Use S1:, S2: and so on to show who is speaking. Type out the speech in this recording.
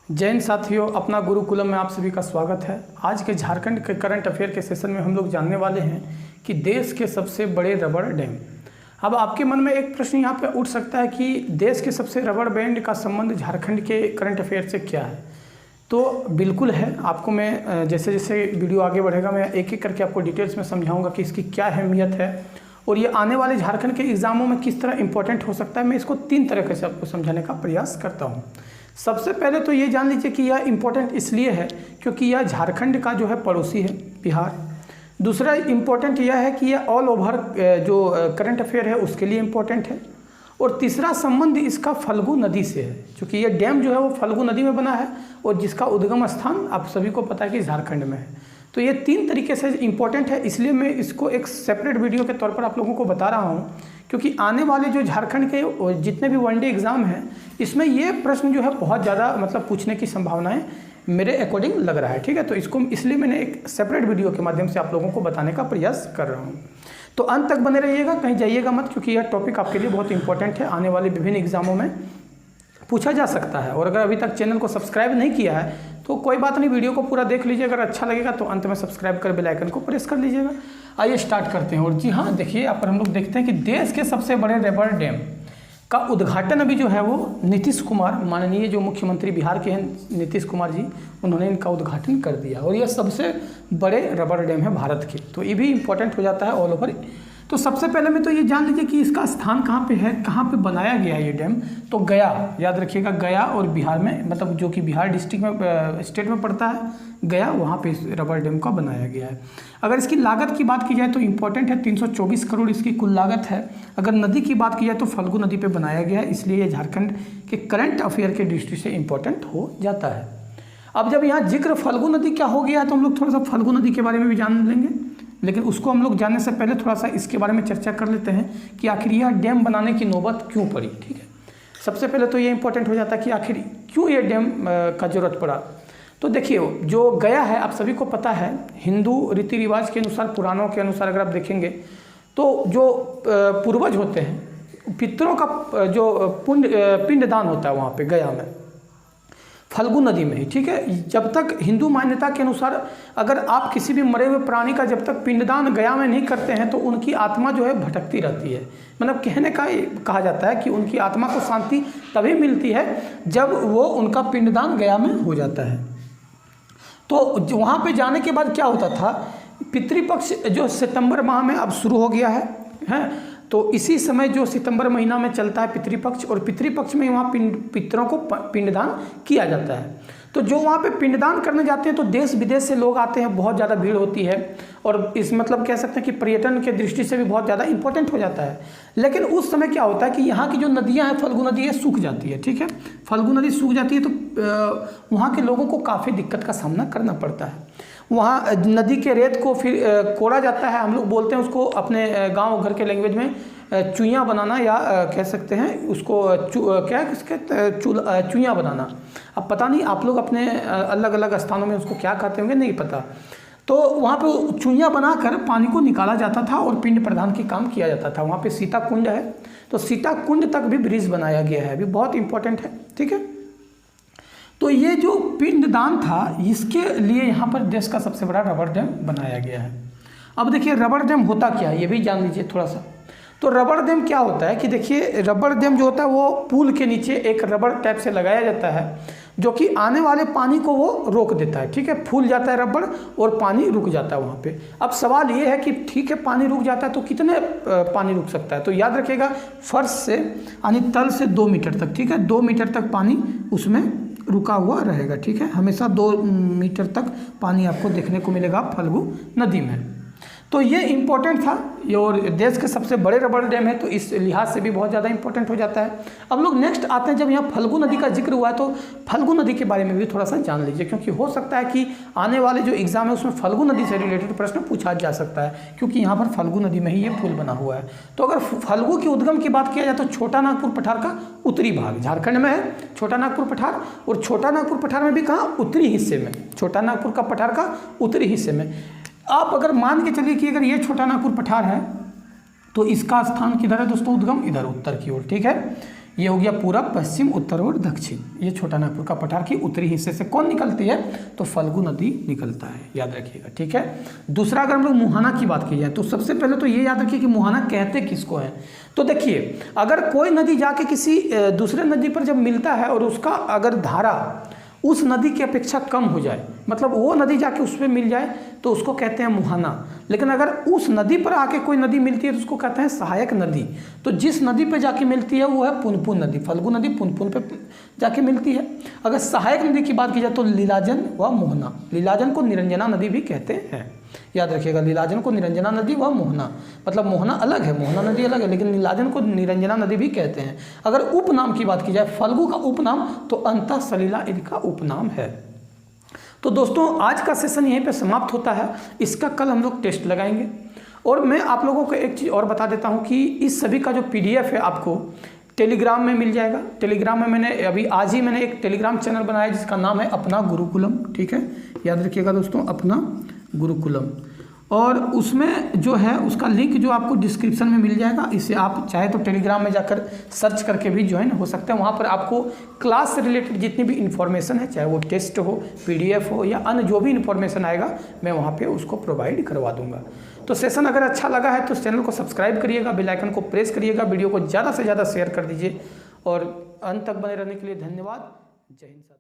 S1: जैन साथियों, अपना गुरुकुलम में आप सभी का स्वागत है। आज के झारखंड के करंट अफेयर के सेशन में हम लोग जानने वाले हैं कि देश के सबसे बड़े रबड़ डैम। अब आपके मन में एक प्रश्न यहाँ पे उठ सकता है कि देश के सबसे रबड़ बैंड का संबंध झारखंड के करंट अफेयर से क्या है। तो बिल्कुल है, आपको मैं जैसे जैसे वीडियो आगे बढ़ेगा मैं एक एक करके आपको डिटेल्स में समझाऊंगा कि इसकी क्या अहमियत है और ये आने वाले झारखंड के एग्ज़ामों में किस तरह इंपॉर्टेंट हो सकता है। मैं इसको 3 तरीके से आपको समझाने का प्रयास करता हूँ। सबसे पहले तो ये जान लीजिए कि यह इम्पोर्टेंट इसलिए है क्योंकि यह झारखंड का जो है पड़ोसी है, बिहार। दूसरा इम्पोर्टेंट यह है कि यह ऑल ओवर जो करंट अफेयर है उसके लिए इम्पोर्टेंट है। और तीसरा संबंध इसका फल्गु नदी से है, क्योंकि यह डैम जो है वो फल्गु नदी में बना है और जिसका उद्गम स्थान आप सभी को पता है कि झारखंड में है। तो ये 3 तरीके से इम्पोर्टेंट है, इसलिए मैं इसको एक सेपरेट वीडियो के तौर पर आप लोगों को बता रहा हूँ, क्योंकि आने वाले जो झारखंड के जितने भी वनडे एग्ज़ाम हैं इसमें ये प्रश्न जो है बहुत ज़्यादा मतलब पूछने की संभावनाएं मेरे अकॉर्डिंग लग रहा है। ठीक है, तो इसको इसलिए मैंने एक सेपरेट वीडियो के माध्यम से आप लोगों को बताने का प्रयास कर रहा हूँ। तो अंत तक बने रहिएगा, कहीं जाइएगा मत, क्योंकि यह टॉपिक आपके लिए बहुत इंपॉर्टेंट है, आने वाले विभिन्न एग्जामों में पूछा जा सकता है। और अगर अभी तक चैनल को सब्सक्राइब नहीं किया है तो कोई बात नहीं, वीडियो को पूरा देख लीजिए, अगर अच्छा लगेगा तो अंत में सब्सक्राइब कर बेल आइकन को प्रेस कर लीजिएगा। आइए स्टार्ट करते हैं। और जी हाँ, देखिए यहाँ पर हम लोग देखते हैं कि देश के सबसे बड़े रबड़ डैम का उद्घाटन अभी जो है वो नीतीश कुमार, माननीय जो मुख्यमंत्री बिहार के हैं नीतीश कुमार जी, उन्होंने इनका उद्घाटन कर दिया। और यह सबसे बड़े रबड़ डैम है भारत के, तो ये भी इम्पोर्टेंट हो जाता है ऑल ओवर। तो सबसे पहले में तो ये जान लीजिए कि इसका स्थान कहाँ पे है, कहाँ पे बनाया गया है ये डैम। तो गया, याद रखिएगा, गया और बिहार में, मतलब जो कि बिहार डिस्ट्रिक्ट में स्टेट में पड़ता है, गया, वहाँ पे इस रबड़ डैम का बनाया गया है। अगर इसकी लागत की बात की जाए तो इम्पोर्टेंट है, 324 करोड़ इसकी कुल लागत है। अगर नदी की बात की जाए तो फल्गु नदी पे बनाया गया है, इसलिए ये झारखंड के करंट अफेयर के दृष्टि से इम्पोर्टेंट हो जाता है। अब जब यहाँ जिक्र फल्गु नदी क्या हो गया है तो हम लोग थोड़ा सा फल्गु नदी के बारे में भी जान लेंगे, लेकिन उसको हम लोग जानने से पहले थोड़ा सा इसके बारे में चर्चा कर लेते हैं कि आखिर यह डैम बनाने की नौबत क्यों पड़ी। ठीक है, सबसे पहले तो ये इंपॉर्टेंट हो जाता है कि आखिर क्यों ये डैम का जरूरत पड़ा। तो देखिए, जो गया है आप सभी को पता है, हिंदू रीति रिवाज के अनुसार, पुराणों के अनुसार अगर आप देखेंगे तो जो पूर्वज होते हैं, पितरों का जो पिंडदान होता है वहाँ पे गया में, फल्गु नदी में ही। ठीक है, जब तक हिंदू मान्यता के अनुसार अगर आप किसी भी मरे हुए प्राणी का जब तक पिंडदान गया में नहीं करते हैं तो उनकी आत्मा जो है भटकती रहती है। मतलब कहने का कहा जाता है कि उनकी आत्मा को शांति तभी मिलती है जब वो उनका पिंडदान गया में हो जाता है। तो वहाँ पे जाने के बाद क्या होता था, पितृपक्ष जो सितंबर माह में अब शुरू हो गया है, तो इसी समय जो सितंबर महीना में चलता है पितृपक्ष, और पितृपक्ष में वहाँ पितरों को पिंडदान किया जाता है। तो जो वहाँ पे पिंडदान करने जाते हैं तो देश विदेश से लोग आते हैं, बहुत ज़्यादा भीड़ होती है, और इस मतलब कह सकते हैं कि पर्यटन के दृष्टि से भी बहुत ज़्यादा इंपॉर्टेंट हो जाता है। लेकिन उस समय क्या होता है कि यहाँ की जो नदियाँ हैं, फल्गु नदी है, सूख जाती है। ठीक है, फल्गु नदी सूख जाती है तो वहाँ के लोगों को काफ़ी दिक्कत का सामना करना पड़ता है। वहाँ नदी के रेत को फिर कोड़ा जाता है, हम लोग बोलते हैं उसको अपने गांव घर के लैंग्वेज में चुइयाँ बनाना, या कह सकते हैं उसको क्या चुइयाँ बनाना। अब पता नहीं आप लोग अपने अलग अलग स्थानों में उसको क्या कहते होंगे, नहीं पता। तो वहाँ पे चुइयाँ बनाकर पानी को निकाला जाता था और पिंड प्रदान की काम किया जाता था। वहाँ पे सीता कुंड है, तो सीता कुंड तक भी ब्रिज बनाया गया है, अभी बहुत इंपॉर्टेंट है। ठीक है, तो ये जो पिंडदान था इसके लिए यहाँ पर देश का सबसे बड़ा रबड़ डैम बनाया गया है। अब देखिए रबड़ डैम होता क्या है ये भी जान लीजिए थोड़ा सा। तो रबड़ डैम क्या होता है कि देखिए, रबड़ डैम जो होता है वो पुल के नीचे एक रबड़ टाइप से लगाया जाता है जो कि आने वाले पानी को वो रोक देता है। ठीक है, फूल जाता है रबड़ और पानी रुक जाता है वहाँ पे। अब सवाल ये है कि ठीक है, पानी रुक जाता है तो कितने पानी रुक सकता है। तो याद रखिएगा, फर्श से यानी तल से 2 मीटर तक, ठीक है, 2 मीटर तक पानी उसमें रुका हुआ रहेगा। ठीक है, हमेशा 2 मीटर तक पानी आपको देखने को मिलेगा फल्गु नदी में। तो ये इम्पोर्टेंट था, और देश के सबसे बड़े रबड़ डैम है तो इस लिहाज से भी बहुत ज़्यादा इंपॉर्टेंट हो जाता है। अब लोग नेक्स्ट आते हैं, जब यहाँ फल्गु नदी का जिक्र हुआ है तो फल्गु नदी के बारे में भी थोड़ा सा जान लीजिए, क्योंकि हो सकता है कि आने वाले जो एग्जाम है उसमें फल्गु नदी से रिलेटेड प्रश्न पूछा जा सकता है, क्योंकि यहाँ पर फल्गु नदी में ही ये पुल बना हुआ है। तो अगर फल्गु के उद्गम की बात किया जाए तो छोटा नागपुर पठार का उत्तरी भाग झारखंड में है, छोटा नागपुर पठार, और छोटा नागपुर पठार में भी कहाँ, उत्तरी हिस्से में, छोटा नागपुर का पठार का उत्तरी हिस्से में। आप अगर मान के चलिए कि अगर ये छोटा नागपुर पठार है तो इसका स्थान किधर है दोस्तों, उद्गम इधर उत्तर की ओर। ठीक है, ये हो गया पूरब, पश्चिम, उत्तर और दक्षिण। ये छोटा नागपुर का पठार की उत्तरी हिस्से से कौन निकलती है, तो फल्गु नदी निकलता है, याद रखिएगा, ठीक है। दूसरा अगर हम लोग मुहाना की बात की जाए तो सबसे पहले तो ये याद रखिए कि मुहाना कहते किसको है। तो देखिए, अगर कोई नदी जाके किसी दूसरे नदी पर जब मिलता है और उसका अगर धारा उस नदी की अपेक्षा कम हो जाए, मतलब वो नदी जाके उस पर मिल जाए, तो उसको कहते हैं मुहाना। लेकिन अगर उस नदी पर आके कोई नदी मिलती है तो उसको कहते हैं सहायक नदी। तो जिस नदी पे जाके मिलती है वो है पुनपुन नदी, फल्गु नदी पुनपुन पे जाके मिलती है। अगर सहायक नदी की बात की जाए तो लीलाजन व मोहना, लीलाजन को निरंजना नदी भी कहते हैं, याद रखिएगा, लीलाजन को निरंजना नदी व मोहना, मतलब मोहना अलग है, मोहना नदी अलग है, लेकिन नीलाजन को निरंजना नदी भी कहते हैं। अगर उपनाम की बात की जाए, फल्गु का उपनाम तो अंतः सलिला इनका उपनाम है। तो दोस्तों आज का सेशन यहीं पे समाप्त होता है। इसका कल हम लोग टेस्ट लगाएंगे। और मैं आप लोगों को एक चीज़ और बता देता हूँ कि इस सभी का जो PDF है आपको टेलीग्राम में मिल जाएगा। टेलीग्राम में मैंने अभी आज ही मैंने एक टेलीग्राम चैनल बनाया जिसका नाम है अपना गुरुकुलम, ठीक है, याद रखिएगा दोस्तों, अपना गुरुकुलम। और उसमें जो है उसका लिंक जो आपको डिस्क्रिप्शन में मिल जाएगा। इसे आप चाहे तो टेलीग्राम में जाकर सर्च करके भी ज्वाइन हो सकते हैं। वहाँ पर आपको क्लास से रिलेटेड जितनी भी इन्फॉर्मेशन है, चाहे वो टेस्ट हो, PDF हो या अन्य जो भी इन्फॉर्मेशन आएगा, मैं वहाँ पे उसको प्रोवाइड करवा दूंगा। तो सेशन अगर अच्छा लगा है तो चैनल को सब्सक्राइब करिएगा, बेल आइकन को प्रेस करिएगा, वीडियो को ज़्यादा से ज़्यादा शेयर कर दीजिए। और अंत तक बने रहने के लिए धन्यवाद। जय हिंद।